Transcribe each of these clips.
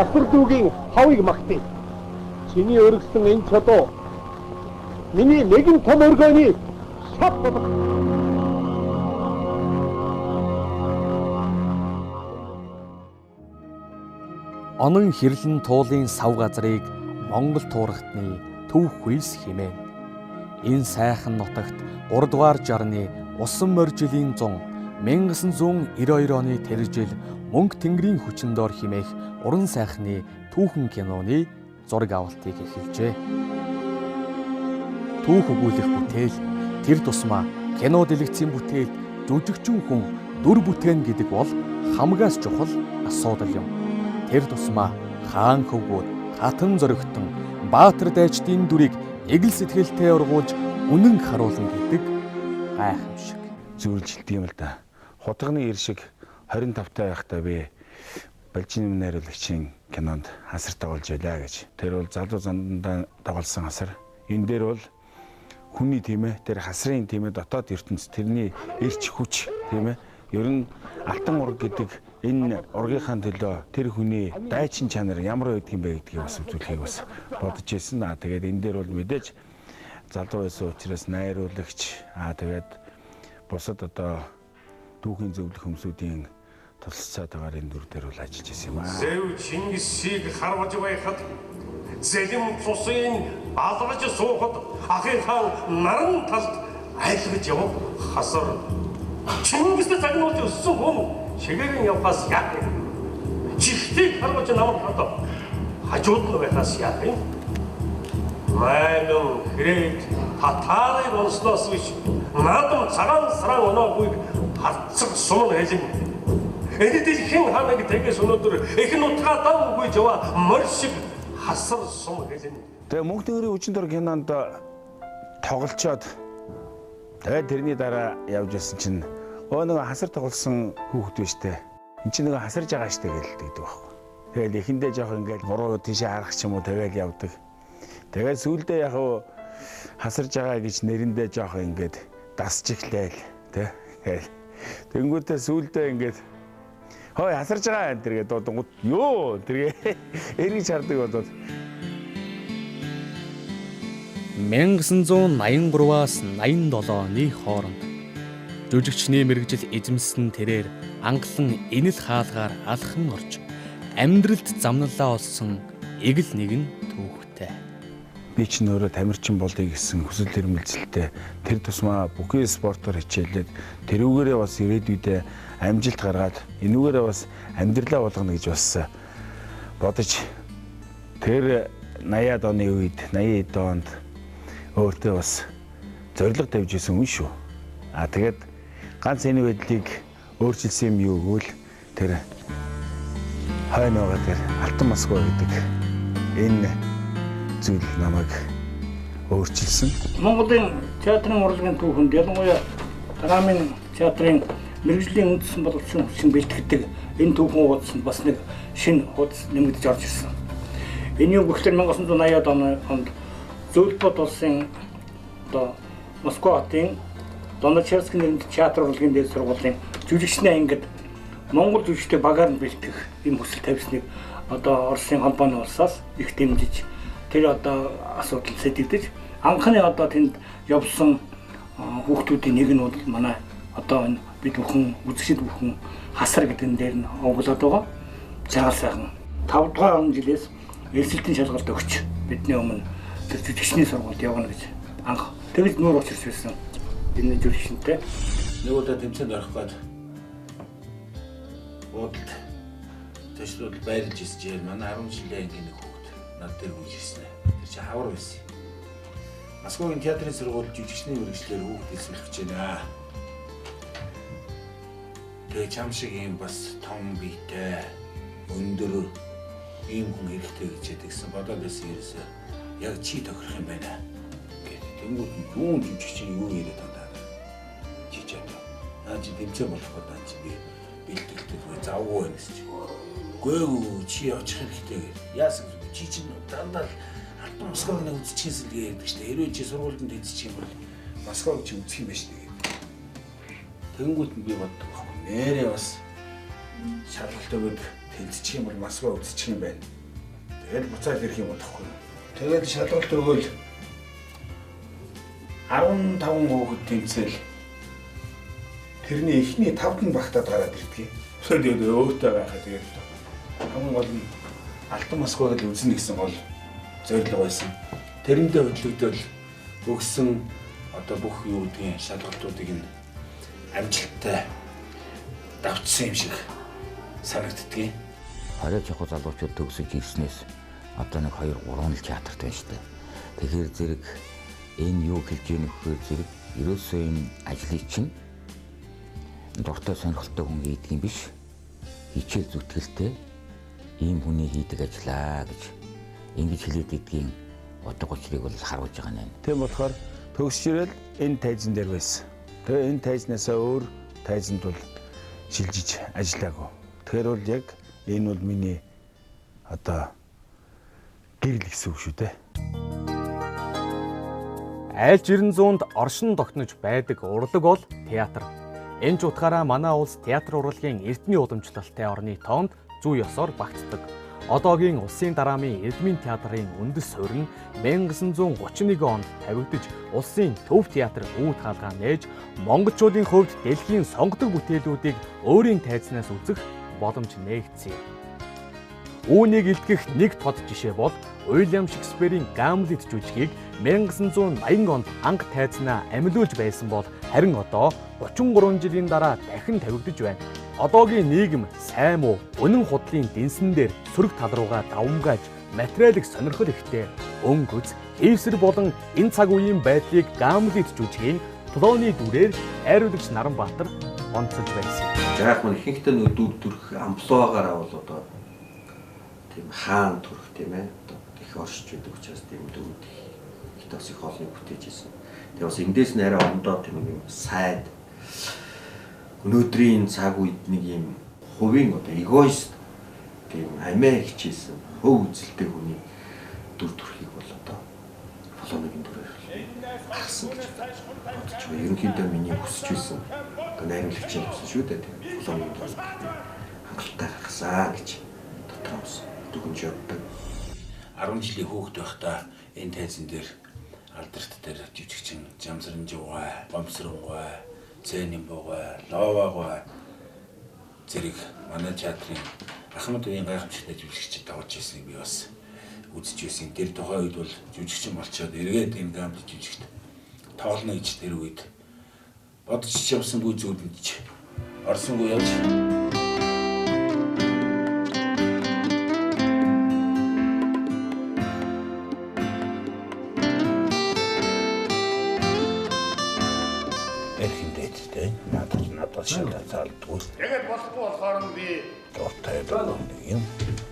Асар дүүгийн хавыг магтъя. Чиний өргөсөн энэ чадуу миний нэгэн том өргөний шат болох. Онон хэрлэн туулын сав газрыг Монгол туурхтны төв хүйс хэмээн. Энэ сайхан нутагт 3 дугаар жарны усан морь жилийн 100 1992 оны тэр жил мөнх тэнгэрийн хүчиндор химээх уран сайхны түүхэн киноны зураг авалтыг эхэлжээ. Түүх өгүүлэх бүтээл, тэр тусмаа кино дэлгэцийн бүтээл, жүжигчин хүн дүр бүтээн гэдэг бол хамгаас чухал асуудал юм. Тэр тусмаа хаан хөвгүүд, хатан зоригтон, баатар дайчдын дүрийг эгэл сэтгэлтэй ургуулж үнэн харуулна гэдэг гайхамшиг. Зүржилдэг юм л да. Хутганы ир шиг 25 таа байхдаа би Балжин найруулагчийн кинонд хасар тоглож байлаа гэж. Тэр бол залуу зандаа тоглосон хасар. Энэ дээр бол хүний тийм ээ, тэр хасрын тийм ээ дотоод ертөнц, тэрний эрч хүч тийм ээ. Ер нь алтан ураг гэдэг энэ ургийнхаа төлөө тэр хүний дайчин чанар ямар байдаг юм бэ гэдгийг бас үзүүлэхийг бас бодож ирсэн. Тэгээд энэ дээр бол мэдээж залуу байсан учраас найруулагч тэгээд бусад одоо түүхийн зөвлөх хүмүүсийн тусалцаатайгаар энэ дүр дээр бол ажиллаж ирсэн юм аа. Зэв Чингисийг харваж байхад зэлэм цусын алгаж суухад ахын хаан наран талд айлгаж явах хасар. Чингистэй загнуулж өссөн хүн шигээрэн явхаас яах юм? Чихтийг харваж намайг хадав. Хажууд нь байхаас яах юм? Майнон грейт татарыг онслоос биш наадам цагаан саран оноогүй харцаг сум хэлэн. Энэ дэлхийн ханаг тэгээс өнөөдөр их нутгаа давгүй жава морь шиг хасар сум хэлэн. Тэгээ мөнх тэнгэрийн хүчиндор кинонд тоглолцоод тэгээд тэрний дараа явж ирсэн чинь нөгөө хасар тоглосон хүүхэд биш үү? Энд чинь нөгөө хасарж байгаа штэ гэлдэг байхгүй. Тэгэл эхэндээ жоох ингээд гурав тийшээ харах ч юм уу тэгэл явдаг. Тэгээд сүүлдээ яг хасарж байгаа гэж нэрэндээ жоох ингээд дасч ихлээл тий. Тэнгүүтээ сүүлдээ ингээд хой хасарж байгаа энэ тэргээ дуудангууд ёо тэргээ эргэж хардаг болоод 1983-аас 87 оны хооронд жүжигчний мэрэгжил эзэмсэн тэрээр англан энэл хаалгаар алхан орж амьдралд замналаа олсон эгэл нэгэн түүхтэй. Би ч нөрөө тамирчин болъё гэсэн хүсэл эрмэлзэлтэй тэр тусмаа бүхий спортоор хичээлээд тэрүүгээрээ бас ирээдүйдээ амжилт гаргаад энүүгээрээ бас амьдралаа болгоно гэж бас бодож тэр 80-аад оны үед 80-ад онд өөртөө бас зориг тавьж исэн хүн шүү. Тэгээд ганц энэ байдлыг өөрчилсөн юм юу гэвэл тэр хойно байгаа тэр Алтан Москва гэдэг энэ зүйл намайг өөрчилсөн. Монголын театрын урлагийн түүхэнд ялангуяа драмын театрын мэрэгжлийн үндэстэн болгосон хүчин бэлтгэдэг энэ түүхэн хуудсанд бас нэг шинэ хуудас нэмэгдэж орж ирсэн. Энэ юу гэхээр 1980-ад онд Зөвлбод улсын одоо Москва хотын Донечерский нэрнтэй театр урлагийн дээд сургуулийн жүжигчний ангид Монгол жүжигчтэй багаар нь бэлтгэх юм хүсэл тавьсныг одоо Оросын компани улсаас их дэмжиж тэр одоо асуудал сэдвдэж анхны одоо тэнд явсан хүүхдүүдийн нэг нь бол манай одоо энэ бид бүхэн үзэгчид бүхэн хасар гэдэг дээр нь оглоод байгаа. Цагаал сайхан 5 дугаар жилээс эрсдэлтийн шалгалт өгч бидний өмнө тэр жүжигчний сургуульд явна гэж анх тэгж нуур учирч байсан энэ жүжигчтэй. Нэг удаа тэмцээнд орох гээд буудалд төшлүүд байрлаж ирсэж манай 10 жилийн ангийн нэг хүүхэд над дээр гүйж ирсэн. Тэр чинь хавар байсан. Москвагийн театрын сургууль жүжигчний мэргэжлэр хүүхэд эзэмлэх гэж байна. Тэгээ чам шиг юм бас том биетэй өндөр ийм хүн хэрэгтэй гэж ядгсан бодоод байсан ерөөсөө яг чи тохирох юм байна гэх. Тэнгүүд юун жүжигч юу яриад байгаа чи ч одоо наа чи тэмцээ болох гэдэг наа чи би бэлтгэлтэй завгүй байна гэж. Гүй чи очих хэрэгтэй гэж. Яасан чи чинь дандаа Алтан Москваг нэг үзчихсэн л гэдэг чинь хэрвээ чи сургуульд нь эзчих юм бол Москваг чи үзэх юм байна шүү дээ. Тэнгүүд нь би боддог байхгүй. Нэрээ бас шалгалт өгöd тэнцчих юм бол масгаа үзчих юм байна. Тэгээд буцаад ирэх юм болохгүй. Тэгээд шалгалт өгөөл 15 хүүхэд тэмцэл тэрний эхний 5 багтаад гараад ирдэг. Тэгээд өөтөө байхад тэгээд хамгийн гол нь алтан масгаа гэж үзнэ гэсэн бол зорилго байсан. Тэрэндээ хөдлөгдөл өгсөн одоо бүх юу гэдгийг шалгалтуудыг нь амжилттай давтсан юм шиг санагддгийг. Хараач яг залуучууд төгсөж ирснээс одоо нэг 2-3 л театрт байна шүү дээ. Тэгэхээр зэрэг энэ юу хэлж ийм нөхөр зэрэг ерөөсөө энэ ажлыг чинь дуртай сонирхолтой хүн хийдэг юм биш. Хичээл зүтгэлтэй ийм хүний хийдэг ажлаа гэж ингэж хэлээд идгийн утга учирыг бол харуулж байгаа нэ. Тийм болохоор төгсж ирэл энэ тайзан дээр байсан. Тэгээ энэ тайзнасаа өөр тайзанд бол шилжиж ажиллаагүй. Тэгэхээр бол яг энэ бол миний одоо гэрэл гэсэн үг шүү дээ. Айлч 900-д оршин тогтнож байдаг урлаг бол театр. Энэ ч утгаараа манай улс театр урлагийн эрдэнэ уламжлалтай орны тоонд зүй ёсоор багтдаг. Одоогийн улсын дараамын Эрдмийн театрын үндэс суурь нь 1931 онд тавигдж улсын төв театр үүд хаалгаа нээж монголчуудын хувьд дэлхийн сонгодог бүтээлүүдийг өөрийн тайзнаас үзэх боломж нээгдсэн. Үүнийг илтгэх нэг тод жишээ бол Уильям Шекспирийн Гамлет жүжигийг 1980 онд анх тайзнаа амилуулж байсан бол харин одоо 33 жилийн дараа дахин тавигдж байна. Одоогийн нийгэм сайн муу үнэн худлын дэнсэн дээр сөрөг тал руугаа давмгааж материалыг сонирхол ихтэй өнгөц хийсэр болон энэ цаг үеийн байдлыг Гамлет жүжигийн Плоны дүрээр айруулагч Наранбаатар онцолж байсан. Яг нь ихэнхдээ нүдүүд төрх амплуагаар бол одоо тийм хаан төрх тийм ээ одоо их оршиж байдаг учраас тийм дүрүүд их тас их олон бүтээж ирсэн. Тэгээ бас эндээс нь арай ондоо тийм юм сайд өнөөдрийн цаг үед нэг юм хувийн одоо эгоист тийм амиа хичээсэн хөв үзэлтэй хүний дүр төрхийг бол одоо Плоныгийн дүрээр гаргасан гэж бодож байна. Ерөнхийдөө миний хүсэж байсан одоо найруулагчийн хүсэж шүү дээ тийм Плоныгийн дүр хангалттай гаргасан гэж дотроос дүгнж явдаг. 10 жилийн хүүхэд байхдаа энэ тайзан дээр алдарт дээр жижигчин Жамсарнжуугай, Бомсруугай, Цэнэмбуугай, Ловагай зэрэг манай театрын Ахмад үеийн гайхамшигтай жүжигчид давж ирсэн би бас үзэж байсан. Тэр тухайн үед бол жүжигчин болчоод эргээд энэ Гамлет жүжигт тоглоно гэж тэр үед бодож явсангүй зүйлж орсонгүй явж шалгалт. Тэгээд болохгүй болохоор нь би Дортой дөрвөн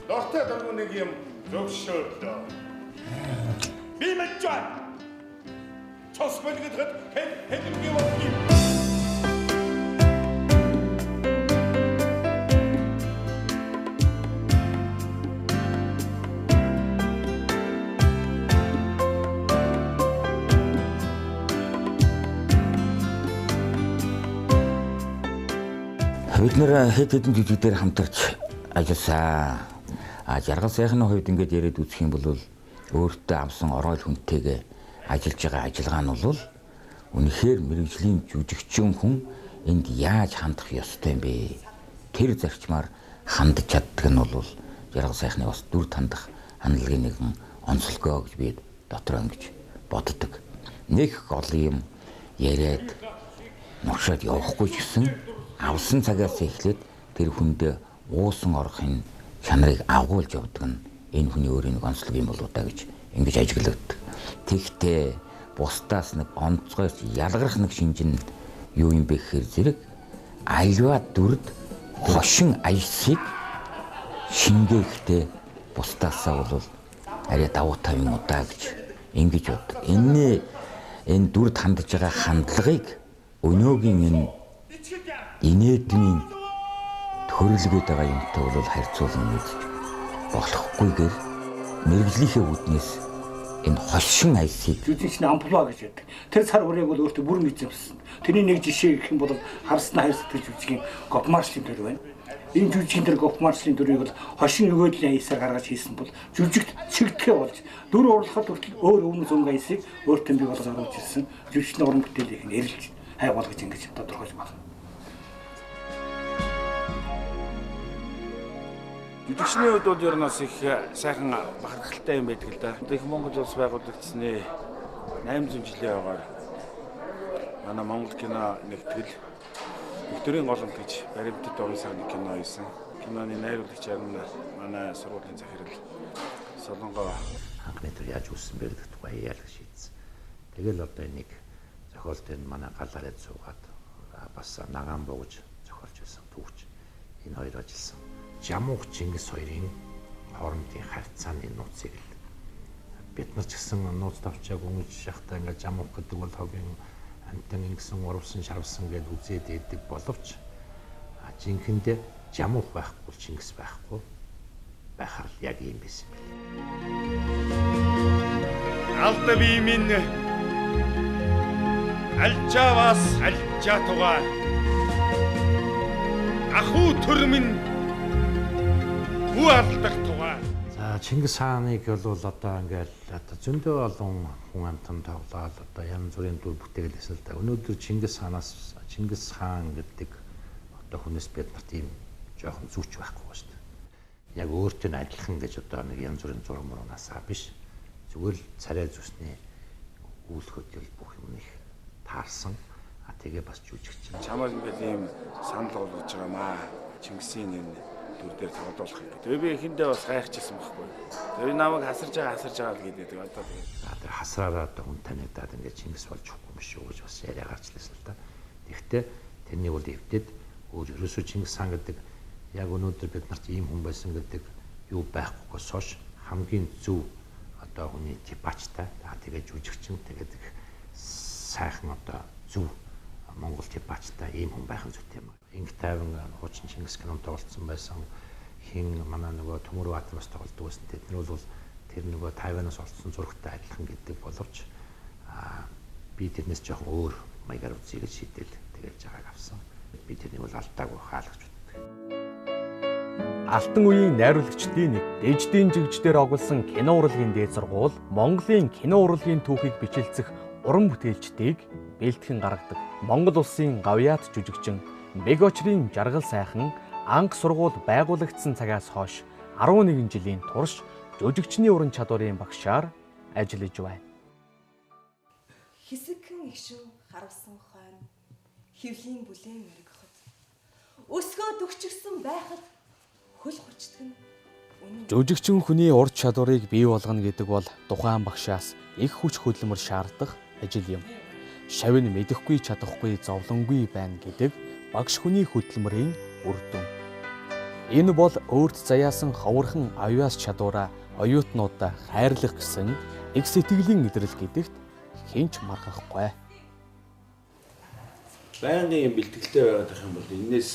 дортой дөрвөн нэг юм зөвшөөрлөө. Би мэдчихв. Цос бэлгэдэхэд хэд юм болчих. Бид нэр хэд хэдэн жүжигдээр хамтарч ажилласан. Жаргал сайхны хувьд ингээд яриад үзэх юм бол өөртөө авсан орой хүнтэйгээ ажиллаж байгаа ажиллагаа нь бол үнэхээр мэрэгжлийн жүжигчин хүн энд яаж хандах ёстой юм бэ? Тэр зарчмаар хандж чаддаг нь бол жаргал сайхны бас дүр хандах хандлагын нэгэн онцлогоо гэж би дотроо ингэж боддог. Нэг гол юм яриад нуршаад явахгүй ч гэсэн авсан цагаас эхлээд тэр хүнд уусан орохын чанарыг агуулж явдаг нь энэ хүний өөрийн нэг онцлог юм болоо та гэж ингэж ажиглагддаг. Тэгтээ бусдаас нэг онцгойс ялгарх нэг шинжин юу юм бэ гэхээр зэрэг альва дүрд хошин аясыг шингээхдээ бусдаасаа бол арай давуу тав юм уу та гэж ингэж боддог. Энэ дүрд хандж байгаа хандлагыг өнөөгийн энэ инээдмийн төрөлгөд байгаа юмтай бол харьцуулан үзэж болохгүйгээр мэрэгжлийнхээ үүднээс энэ хошин аясыг жүжигчний амплуа гэж яддаг. Тэр цар хүрээг бол өөртөө бүрэн эзэмсэн. Тэрний нэг жишээ гэх юм бол харснаа хайр сэтгэж жүжигийн Гоп маршлийн төр байна. Энэ жүжигчин дээр Гофмарсын дүрийг бол хошин өгөөдлийн аясаар гаргаж хийсэн бол жүжигт чигтгэе болж дүр урлахад хүртэл өөр өмнө зөнгө аясыг өөртөө бий болгож оруулж ирсэн жүжигчний уран бүтээлийг нэрлэж хайгуул гэж ингэж тодорхойлж байна. Жүжигчний хувьд бол ер нь бас их сайхан бахархалтай юм байдаг л да. Их Монгол улс байгуулагдсны 800 жилийн ойгоор манай Монгол кино нэгтгэл Викторийн голомт гэж баримтат орсон кино хийсэн. Киноны найруулагч нь манай сургуулийн захирал Солонгоо анхны төр яаж үүссэн бэ гэдэг тухай ялгаж шийдсэн. Тэгэл одоо энийг зохиолт энэ манай галаараа суугаад бас нагаан бууж зохиолж байсан түүч энэ хоёр ажилласан. Жамуух Чингис хоёрын хоорондын харьцааны нууцыг л бид нар ч гэсэн нууц тавчааг өнгөж шахтаа ингээд жамуух гэдэг бол хогийн амтан ингэсэн урвсан шарвсан гэж үзээд идэг боловч жинхэндээ жамуух байхгүй Чингис байхгүй байхаар л яг юм байсан юм. Алда би минь альчавас альчатуга аху төрмөн хүү алдах туга. За Чингис хааныг бол одоо ингээл зөндөө олон хүн амтан тоглоод одоо янз бүрийн дүр бүтээгэлсэн л да. Өнөөдөр Чингис хаан гэдэг одоо хүнээс бид нарт ийм жоохон зүүч байхгүй шүү дээ. Яг өөртөө нь адилхан гэж одоо нэг янз бүрийн зураг муунасаа биш. Зүгээр л царай зүсний үйл хөдлөл бүх юм их таарсан. Тэгээ бас жүжигч. Чамаас ингээд ийм санал болгож байгаа маа. Чингисийн энэ дүр дээр тоглоулах юм гэдэг. Би эхэндээ бас гайхчихсан байхгүй. Тэр намайг хасарж байгаа л гэдэг. Одоо тэр хасраараа одоо хүн танигдаад ингээд Чингис болж өгөхгүй юм шүү гэж бас яриа гарч лээсэн л да. Тэгэхдээ тэрний бол эвдээд ерөөсөө Чингис хаан гэдэг яг өнөөдөр бид нарт ийм хүн байсан гэдэг юу байхгүйгээс хойш хамгийн зөв одоо хүний типачтай. Тэгээ жүжигчин тэгээд сайхан одоо зөв Монгол типачтай ийм хүн байх зүйтэй юм. Инг тайван хуучин Чингис кинонд тоглолцсон байсан хин манай нөгөө Төмөр Баатар бас тоглолдог байсан. Тэд нар бол тэр нөгөө Тайванаас олдсон зурагтай адилхан гэдэг боловч би тэрнээс жоохон өөр маягаар үзье гэж шийдэл тэгээд жагааг авсан. Би тэрнийг бол алдаагүй хаалгач боддог. Алтан үеийн найруулагчдын нэг диждийн жигждээр оголсон кино урлагийн дээд сургууль Монголын кино урлагийн түүхийг бичлэлцэх уран бүтээлчдийг бэлтгэн гаргадаг. Монгол улсын гавьяат жүжигчин Бегочрийн жаргал сайхан анх сургууль байгуулагдсан цагаас хойш 11 жилийн турш жүжигчний уран чадварын багшаар ажиллаж байна. Хэсэгхэн ишүү харавсан хойно хөвлийн бүлээн өргөхөд өсгөө дөгчгсөн байхад хөл хурцдаг нь үнэн. Жүжигчин хүний ур чадварыг бий болгоно гэдэг бол тухайн багшаас их хүч хөдөлмөр шаардах ажил юм. Шавь нь мэдэхгүй чадахгүй зовлонгүй байна гэдэг багш хүний хөдөлмөрийн үр дүн. Энэ бол өөрт заяасан ховорхон аюуас чадвараа оюутнуудаа хайрлах гэсэн их сэтгэлийн илрэл гэдэгт хинч мархахгүй. байнгын бэлтгэлтэй байгаад байх юм бол энэс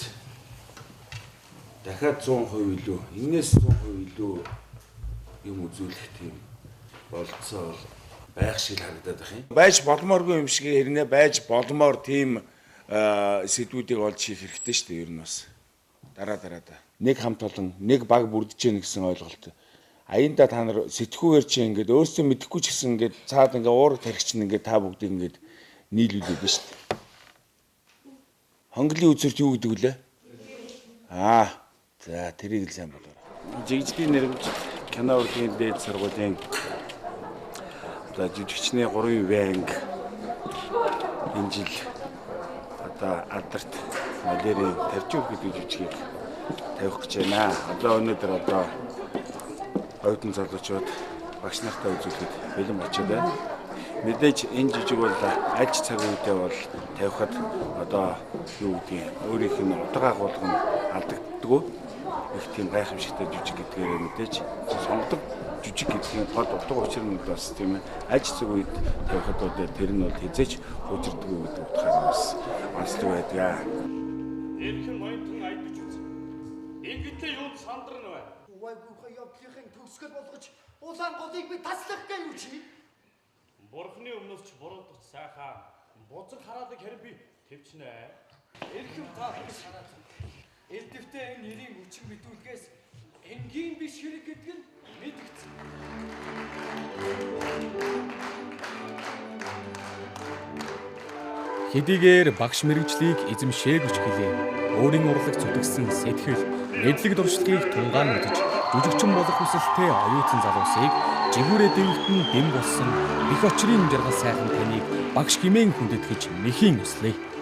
дахиад 100% илүү, энэс 100% илүү юм үзүүлэх тийм болцоо байх шиг харагдаад байх юм. Байж болмооргүй юм шиг хэрнээ байж болмоор тийм сэдвүүдийг олж хийх хэрэгтэй шүү дээ ер нь бас. Дараа. Нэг хамт олон нэг баг бүрдэж гин гэсэн ойлголт. Аяндаа та нар сэтгүүгээр чи ингээд өөрсдөө мэдэхгүй ч гэсэн ингээд цаад ингээд уурах тархич нь ингээд та бүгдийг ингээд нийлүүлээд байна шүү дээ. Хонглын үзэрт юу гэдэг вүлээ? За тэрийг л сайн бодоорой. Жигждийн нэрмж кино урлагийн дээд сургуулийн одоо жүжигчний 3 банк энэ жил одоо алдарт малэрийн таржуур гэдэг жүжигийг тавих гэж байна. Одоо өнөөдөр одоо оюутан залуучууд багш нартай үзүүлэхэд бэлэн болчиход байна. Мэдээж энэ жижиг бол альж цаг үедээ бол тавихад одоо юу гэдгийг өөрийнх нь утгаа болгоно алдагддаггүй. Их тийм гайхамшигтай жүжиг гэдгээр мэдээж сонгодог жүжиг гэдгийн гол утга учир нь бас тийм альж цаг үед тавихад бол тэр нь бол хязгаарч хуучирдаггүй гэдэг утгаар бас онцлог байдаг. Эрхэн ноёнтон айдаж үз. Ингэхдээ юунд сандарна вэ? Уйгүйхэ явдлын төгсгөл болгож улаан голыг би таслах гэж юу чи? Бурхны өмнөөс ч буруудах сайхан бузар хараадаг хэрэг би төвчнэ. Эрхэм та санаад. Элдв Гэхдээ энэ нэрийг хүчин битүүлгээс энгийн биш хэрэг гэдэг нь мэдэгдсэн. Хэдийгээр багш мэрэгжлийг эзэмшээгүйч гэлээ өөрийн урлаг зүтгэсэн сэтгэл, мэдлэг дуршлагыг тунгаан мэдэж жүжигчин болох хүсэлтэй оюутан залуусыг жигүүрээ дэвгтэн дэм болсон их очрын жаргал сайхан таныг багш хэмээн хүндэтгэж мэхийн өслөө.